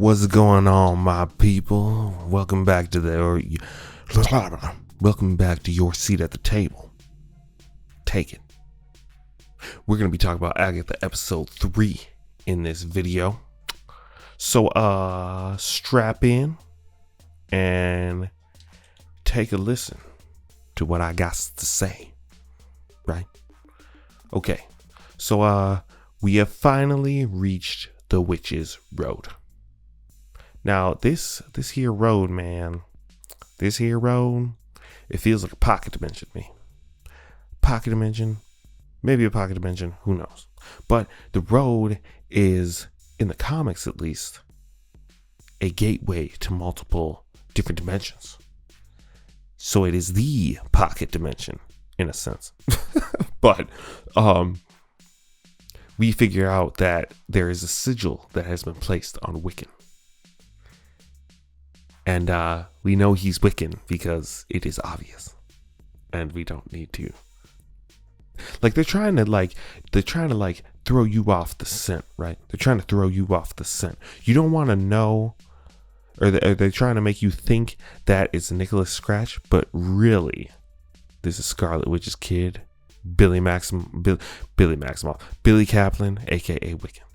What's going on, my people? Welcome back to your seat at the table. Take it. We're gonna be talking about Agatha episode 3 in this video. So strap in and take a listen to what I got to say. Right? Okay. So we have finally reached the Witch's Road. Now, this here road, man, it feels like a pocket dimension to me. Pocket dimension, maybe a pocket dimension, who knows? But the road is, in the comics at least, a gateway to multiple different dimensions. So it is the pocket dimension, in a sense. But we figure out that there is a sigil that has been placed on Wiccan. And we know he's Wiccan because it is obvious. And we don't need to. They're trying to throw you off the scent, right? They're trying to throw you off the scent. You don't want to know, or they're trying to make you think that it's Nicholas Scratch, but really, this is Scarlet Witch's kid, Billy Kaplan, aka Wiccan.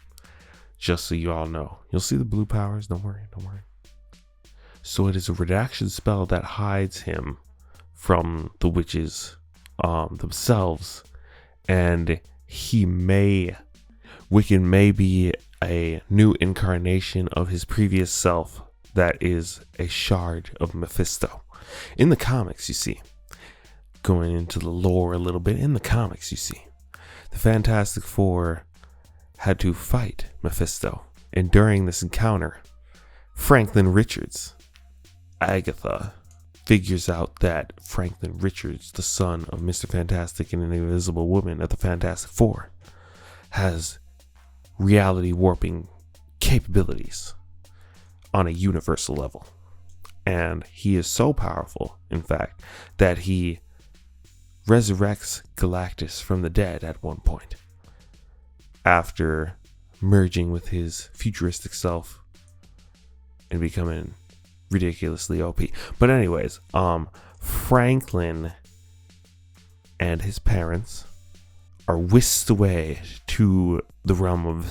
Just so you all know. You'll see the blue powers, don't worry. So it is a redaction spell that hides him from the witches themselves, and Wiccan may be a new incarnation of his previous self that is a shard of Mephisto. In the comics, you see, going into the lore a little bit, in the comics, you see, the Fantastic Four had to fight Mephisto, and during this encounter, Franklin Richards, Agatha, figures out that Franklin Richards, the son of Mr. Fantastic and an Invisible Woman at the Fantastic Four, has reality warping capabilities on a universal level. And he is so powerful, in fact, that he resurrects Galactus from the dead at one point, after merging with his futuristic self and becoming ridiculously OP. But anyways, Franklin and his parents are whisked away to the realm of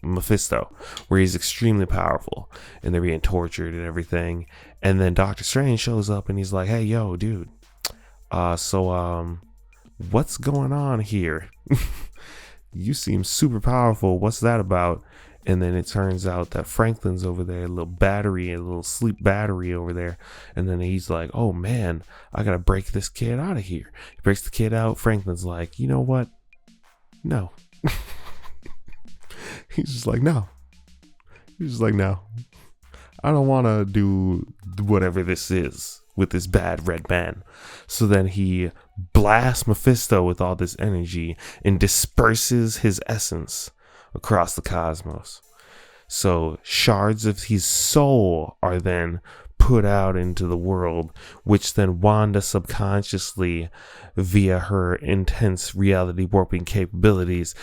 Mephisto, where he's extremely powerful and they're being tortured and everything. And then Doctor Strange shows up and he's like, "Hey, yo, dude, so what's going on here? You seem super powerful. What's that about?" And then it turns out that Franklin's over there, a little sleep battery over there. And then he's like, "Oh man, I gotta break this kid out of here." He breaks the kid out. Franklin's like, "You know what? No." He's just like, no. I don't want to do whatever this is with this bad red man. So then he blasts Mephisto with all this energy and disperses his essence across the cosmos. So shards of his soul are then put out into the world, which then Wanda subconsciously, via her intense reality warping capabilities,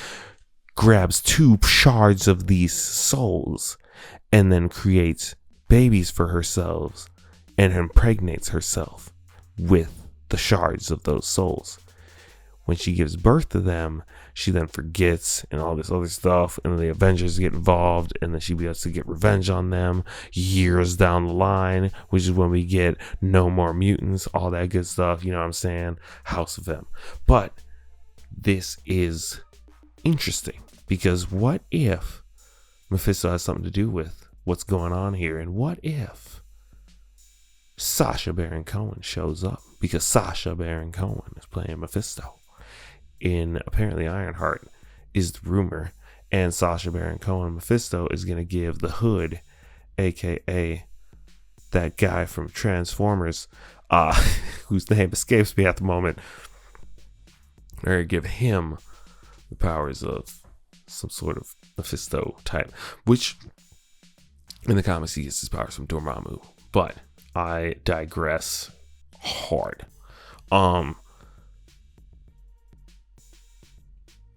grabs 2 shards of these souls and then creates babies for herself and impregnates herself with the shards of those souls. When she gives birth to them, she then forgets and all this other stuff, and then the Avengers get involved, and then she be able to get revenge on them years down the line, which is when we get No More Mutants, all that good stuff, you know what I'm saying? House of M. But this is interesting, because what if Mephisto has something to do with what's going on here? And what if Sacha Baron Cohen shows up? Because Sacha Baron Cohen is playing Mephisto in apparently Ironheart, is the rumor. And Sacha Baron Cohen Mephisto is going to give the Hood, aka that guy from Transformers, whose name escapes me at the moment, or give him the powers of some sort of Mephisto type, which in the comics he gets his powers from Dormammu. But I digress hard.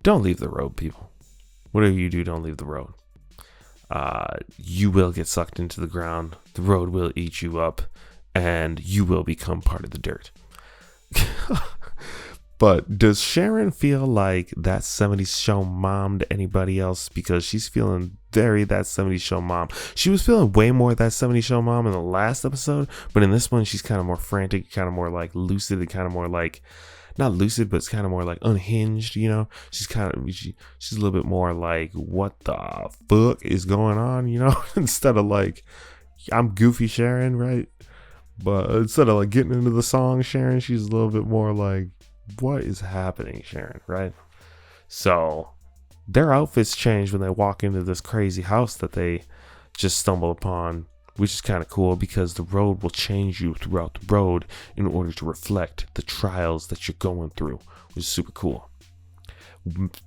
Don't leave the road, people. Whatever you do, don't leave the road. you will get sucked into the ground. The road will eat you up, and you will become part of the dirt. But does Sharon feel like that 70s show mom to anybody else? Because she's feeling very that 70s show mom. She was feeling way more that 70s show mom in the last episode, but in this one, she's kind of more frantic, kind of more like lucid, and kind of more like, not lucid, but it's kind of more like unhinged, you know? She's a little bit more like, what the fuck is going on, you know? Instead of like, I'm goofy Sharon, right? But instead of like getting into the song Sharon, she's a little bit more like, what is happening, Sharon, right? So their outfits change when they walk into this crazy house that they just stumble upon, which is kind of cool because the road will change you throughout the road in order to reflect the trials that you're going through, which is super cool.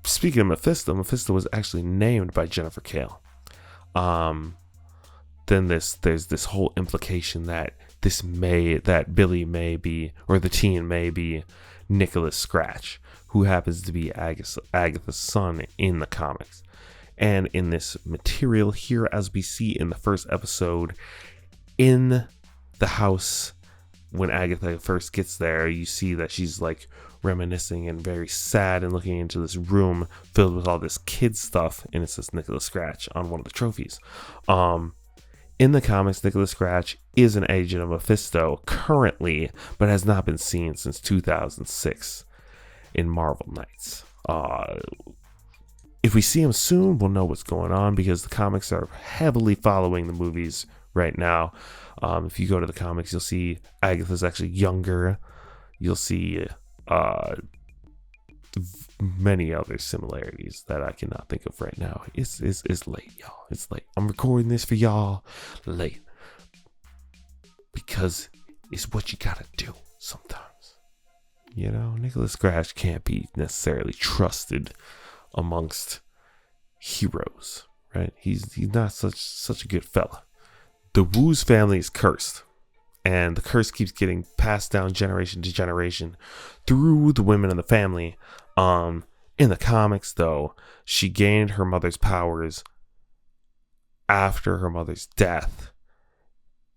Speaking of Mephisto was actually named by Jennifer Kale. Then there's this whole implication that Billy may be, or the teen may be, Nicholas Scratch, who happens to be Agatha's son in the comics. And in this material here, as we see in the first episode, in the house, when Agatha first gets there, you see that she's like reminiscing and very sad and looking into this room filled with all this kid stuff, and it says Nicholas Scratch on one of the trophies. In the comics, Nicholas Scratch is an agent of Mephisto currently, but has not been seen since 2006 in Marvel Knights. If we see him soon, we'll know what's going on because the comics are heavily following the movies right now. If you go to the comics, you'll see Agatha's actually younger. You'll see many other similarities that I cannot think of right now. It's late, y'all. It's late. I'm recording this for y'all late because it's what you gotta do sometimes. You know, Nicholas Scratch can't be necessarily trusted amongst heroes, right? He's not such a good fella. The Wu's family is cursed, and the curse keeps getting passed down generation to generation through the women in the family. In the comics, though, she gained her mother's powers after her mother's death,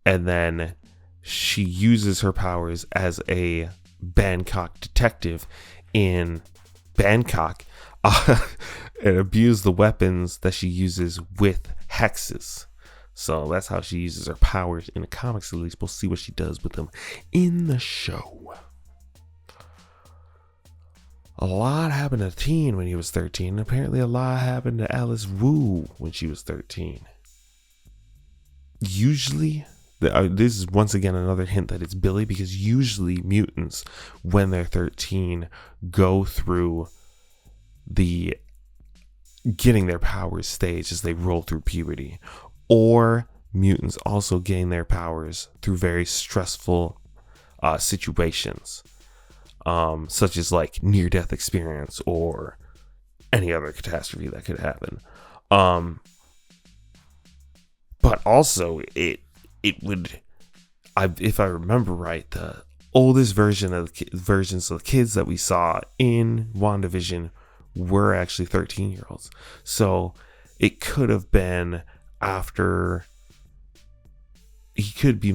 and then she uses her powers as a Bangkok detective in Bangkok and abuse the weapons that she uses with hexes. So that's how she uses her powers in the comics. At least we'll see what she does with them in the show. A lot happened to Teen when he was 13. Apparently a lot happened to Alice Wu when she was 13. Usually, this is once again another hint that it's Billy, because usually mutants, when they're 13, go through the getting their powers stage as they roll through puberty. Or mutants also gain their powers through very stressful situations. Such as like near-death experience or any other catastrophe that could happen. But also it would, if I remember right, the oldest versions of the kids that we saw in WandaVision were actually 13-year-olds. So it could have been after. He could be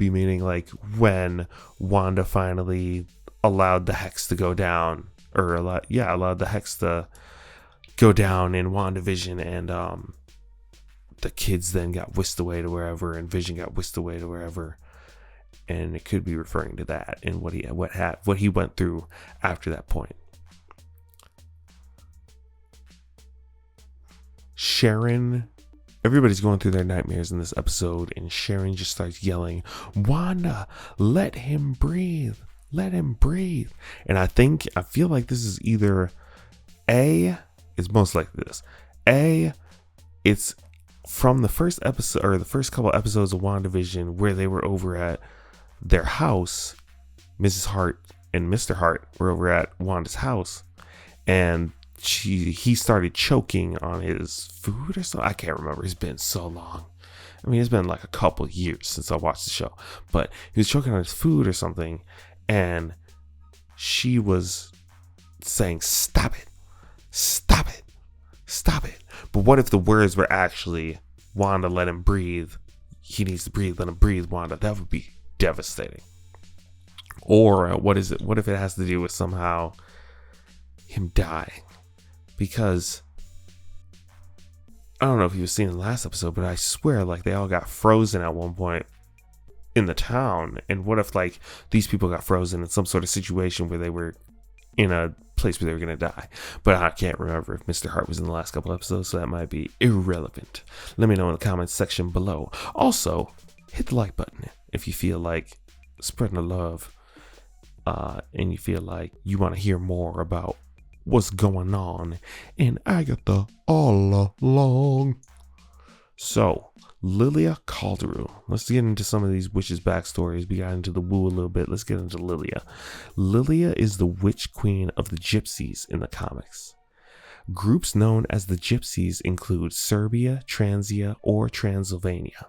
meaning like when Wanda finally allowed the hex to go down, or allowed the hex to go down in WandaVision, and the kids then got whisked away to wherever, and Vision got whisked away to wherever, and it could be referring to that and what he went through after that point. Sharon. Everybody's going through their nightmares in this episode, and Sharon just starts yelling, "Wanda, let him breathe. Let him breathe." And I feel like this is either it's most likely this. It's from the first episode, or the first couple episodes of WandaVision, where they were over at their house. Mrs. Hart and Mr. Hart were over at Wanda's house, and he started choking on his food or something. I can't remember. It's been so long. I mean, it's been like a couple years since I watched the show, but he was choking on his food or something, and she was saying, "Stop it, stop it, stop it." But what if the words were actually, Wanda, let him breathe. He needs to breathe. Let him breathe, Wanda. That would be devastating. Or what if it has to do with somehow him dying? Because I don't know if you were seen in the last episode, but I swear like they all got frozen at one point in the town. And what if like these people got frozen in some sort of situation where they were in a place where they were going to die? But I can't remember if Mr. Hart was in the last couple episodes, so that might be irrelevant. Let me know in the comments section below. Also, hit the like button if you feel like spreading the love and you feel like you want to hear more about what's going on in Agatha All Along. So, Lilia Calderu. Let's get into some of these witches' backstories. We got into the woo a little bit. Let's get into Lilia. Lilia is the witch queen of the gypsies in the comics. Groups known as the gypsies include Serbia, Transia, or Transylvania.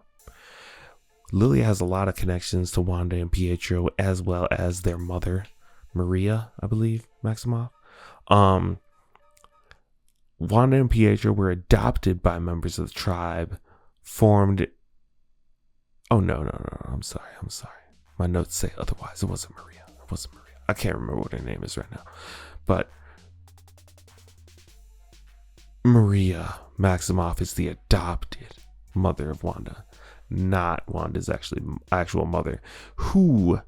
Lilia has a lot of connections to Wanda and Pietro, as well as their mother, Maria, I believe, Maximoff. Wanda and Pietro were adopted by members of the tribe, formed... Oh, no. I'm sorry. My notes say otherwise. It wasn't Maria. I can't remember what her name is right now. But Maria Maximoff is the adopted mother of Wanda, not Wanda's actual mother, who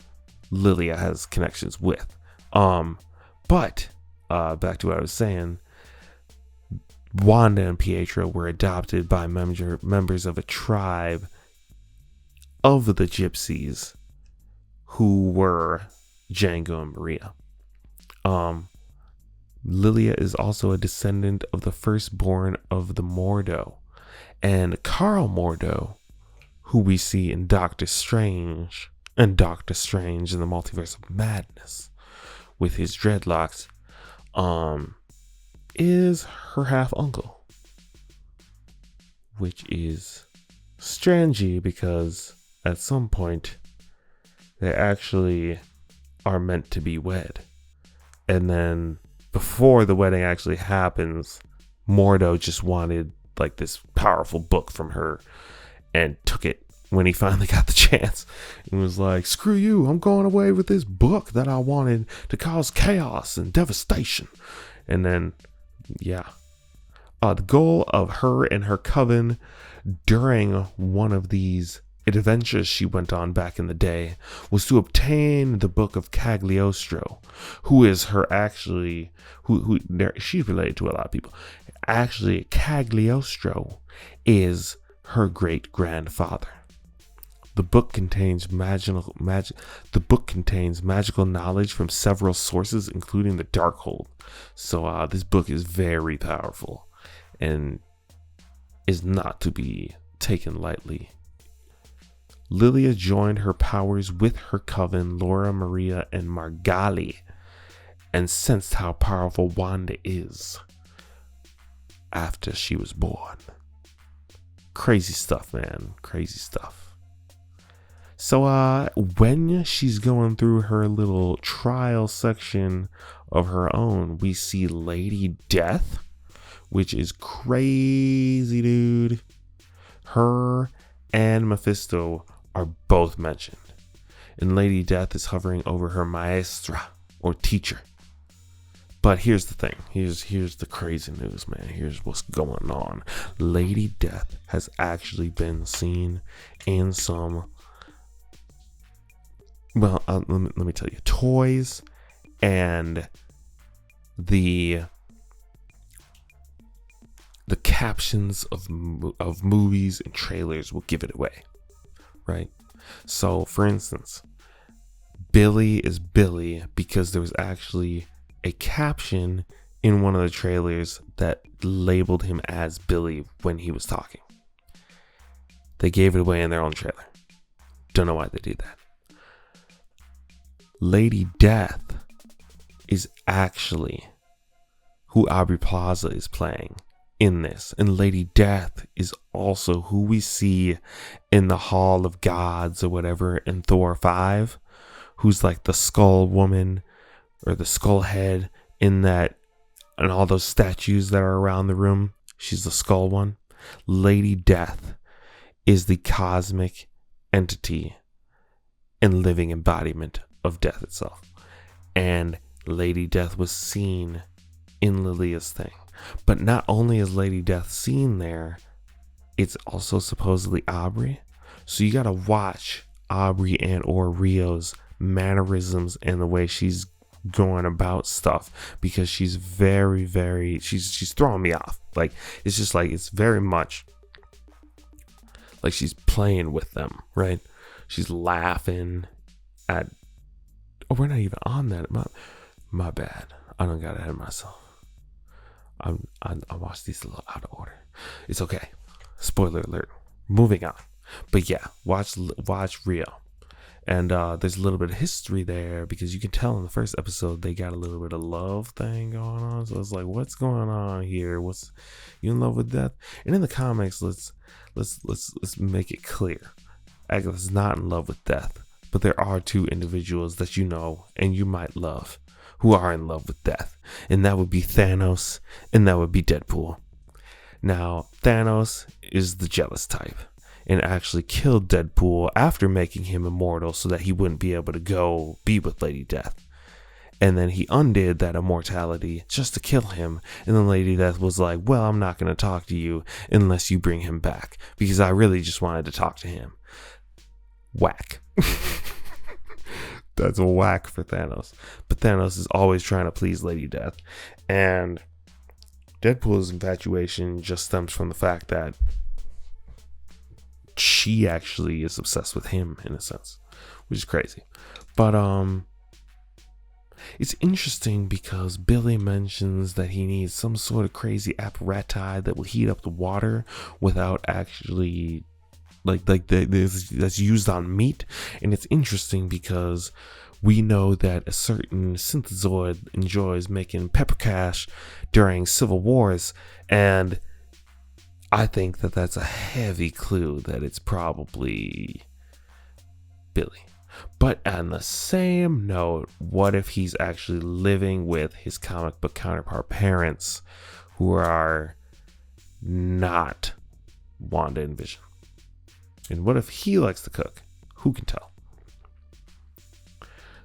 Lilia has connections with. But back to what I was saying, Wanda and Pietro were adopted by members of a tribe of the gypsies who were Django and Maria. Lilia is also a descendant of the firstborn of the Mordo, and Carl Mordo, who we see in Doctor Strange and Doctor Strange in the Multiverse of Madness with his dreadlocks, is her half uncle, which is strangey because at some point they actually are meant to be wed, and then before the wedding actually happens, Mordo just wanted like this powerful book from her and took it when he finally got the chance and was like, screw you, I'm going away with this book that I wanted to cause chaos and devastation. And then the goal of her and her coven during one of these adventures she went on back in the day was to obtain the book of Cagliostro, who is her actually, who she's related to a lot of people. Actually, Cagliostro is her great grandfather. The book contains magical knowledge from several sources, including the Darkhold. So this book is very powerful and is not to be taken lightly. Lilia joined her powers with her coven, Laura, Maria, and Margali, and sensed how powerful Wanda is after she was born. Crazy stuff, man. Crazy stuff. So when she's going through her little trial section of her own, we see Lady Death, which is crazy, dude. Her and Mephisto are both mentioned, and Lady Death is hovering over her maestra, or teacher. But here's the thing. Here's the crazy news, man. Here's what's going on. Lady Death has actually been seen in some... Well, let me tell you, toys and the captions of movies and trailers will give it away, right? So, for instance, Billy is Billy because there was actually a caption in one of the trailers that labeled him as Billy when he was talking. They gave it away in their own trailer. Don't know why they did that. Lady Death is actually who Aubrey Plaza is playing in this. And Lady Death is also who we see in the Hall of Gods or whatever in Thor 5, who's like the skull woman or the skull head in that, and all those statues that are around the room. She's the skull one. Lady Death is the cosmic entity and living embodiment of death itself. And Lady Death was seen in Lilia's thing. But not only is Lady Death seen there, it's also supposedly Aubrey. So you gotta watch Aubrey and or Rio's mannerisms and the way she's going about stuff, because she's very she's throwing me off. Like, it's just like, it's very much like she's playing with them, right? She's laughing at, oh, we're not even on that. My bad. I done got ahead of myself. I watched these a little out of order. It's okay. Spoiler alert. Moving on. But yeah, watch Rio. And there's a little bit of history there, because you can tell in the first episode they got a little bit of love thing going on. So it's like, what's going on here? What's, you in love with death? And in the comics, let's make it clear. Agatha's not in love with death, but there are two individuals that you know and you might love who are in love with death, and that would be Thanos and that would be Deadpool. Now, Thanos is the jealous type and actually killed Deadpool after making him immortal so that he wouldn't be able to go be with Lady Death. And then he undid that immortality just to kill him. And then Lady Death was like, well, I'm not going to talk to you unless you bring him back, because I really just wanted to talk to him. Whack. That's a whack for Thanos. But Thanos is always trying to please Lady Death. And Deadpool's infatuation just stems from the fact that she actually is obsessed with him, in a sense, which is crazy. But it's interesting because Billy mentions that he needs some sort of crazy apparatus that will heat up the water without actually that's used on meat. And it's interesting because we know that a certain synthezoid enjoys making pepper cash during civil wars, and I think that that's a heavy clue that it's probably Billy. But on the same note, what if he's actually living with his comic book counterpart parents, who are not Wanda and Vision? And what if he likes to cook? Who can tell?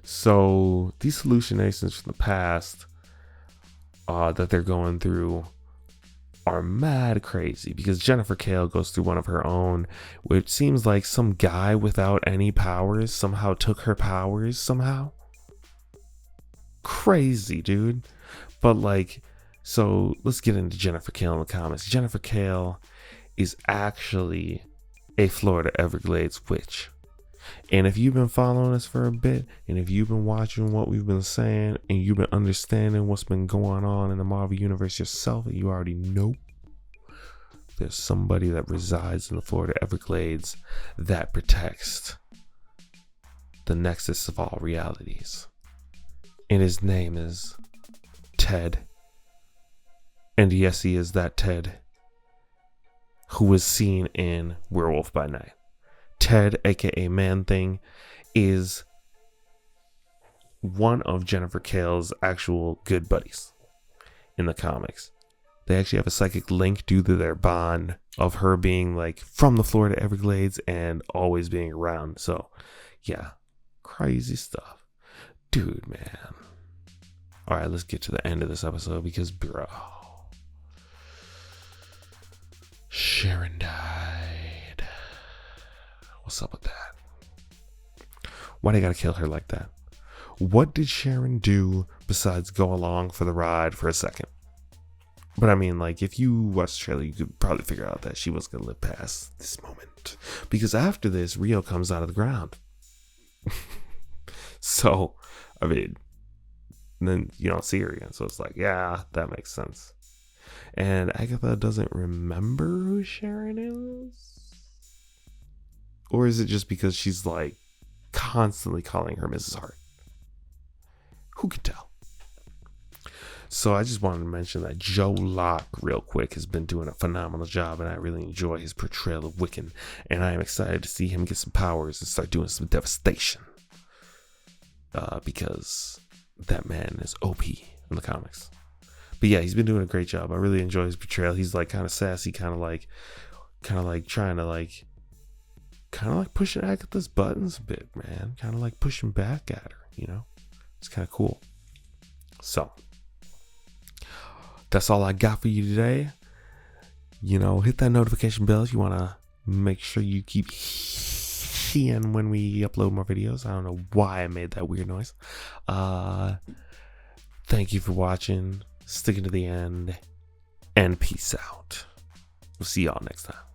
So these hallucinations from the past that they're going through are mad crazy, because Jennifer Kale goes through one of her own, which seems like some guy without any powers somehow took her powers somehow. Crazy, dude. But like, so let's get into Jennifer Kale in the comics. Jennifer Kale is actually a Florida Everglades witch. And if you've been following us for a bit, and if you've been watching what we've been saying, and you've been understanding what's been going on in the Marvel Universe yourself, you already know there's somebody that resides in the Florida Everglades that protects the nexus of all realities. And his name is Ted. And yes, he is that Ted who was seen in Werewolf by Night. Ted, aka Man-Thing, is one of Jennifer Kale's actual good buddies in the comics. They actually have a psychic link due to their bond of her being like from the Florida Everglades and always being around. So yeah, crazy stuff. Dude, man. All right, let's get to the end of this episode, because bro, Sharon died. What's up with that? Why they gotta kill her like that? What did Sharon do besides go along for the ride for a second? But I mean, like, if you watch the trailer, you could probably figure out that she was gonna live past this moment, because after this, Rio comes out of the ground. So, I mean, then you don't see her again. So it's like, yeah, that makes sense. And Agatha doesn't remember who Sharon is? Or is it just because she's like constantly calling her Mrs. Hart? Who can tell? So I just wanted to mention that Joe Locke, real quick, has been doing a phenomenal job, and I really enjoy his portrayal of Wiccan. And I am excited to see him get some powers and start doing some devastation. Because that man is OP in the comics. But yeah, he's been doing a great job. I really enjoy his portrayal. He's like kind of sassy, kind of like trying to like pushing Agatha's buttons a bit, man. Kind of like pushing back at her, you know? It's kind of cool. So that's all I got for you today. You know, hit that notification bell if you want to make sure you keep seeing when we upload more videos. I don't know why I made that weird noise. Thank you for watching, sticking to the end, and peace out. We'll see y'all next time.